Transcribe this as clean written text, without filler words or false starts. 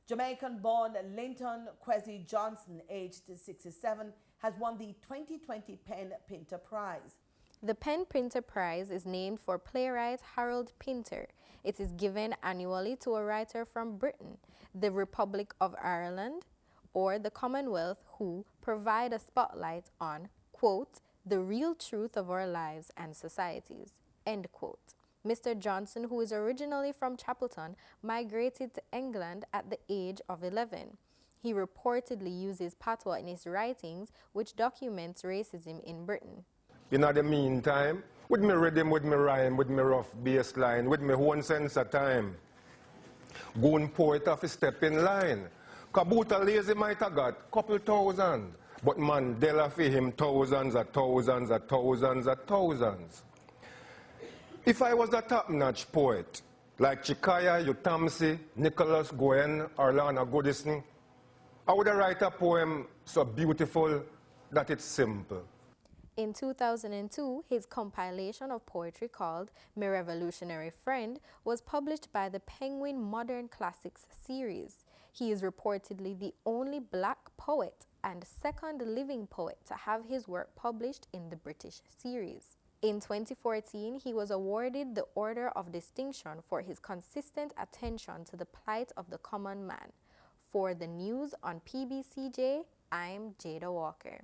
Jamaican-born Linton Kwesi Johnson, aged 67, has won the 2020 Penn Pinter Prize. The Penn Pinter Prize is named for playwright Harold Pinter. It is given annually to a writer from Britain, the Republic of Ireland, or the Commonwealth who provide a spotlight on, quote, the real truth of our lives and societies, end quote. Mr. Johnson, who is originally from Chapelton, migrated to England at the age of 11. He reportedly uses patois in his writings, which documents racism in Britain. In the meantime, with me rhythm, with me rhyme, with me rough bass line, with me one sense of time, goon poet have to step in line. Kabuta lazy might have got couple thousand, but Mandela for him thousands and thousands and thousands and thousands. If I was a top-notch poet, like Chikaya, Utamsi, Nicholas Gwen, or Lana Goodison, I would write a poem so beautiful that it's simple. In 2002, his compilation of poetry called My Revolutionary Friend was published by the Penguin Modern Classics series. He is reportedly the only black poet and second living poet to have his work published in the British series. In 2014, he was awarded the Order of Distinction for his consistent attention to the plight of the common man. For the news on PBCJ, I'm Jada Walker.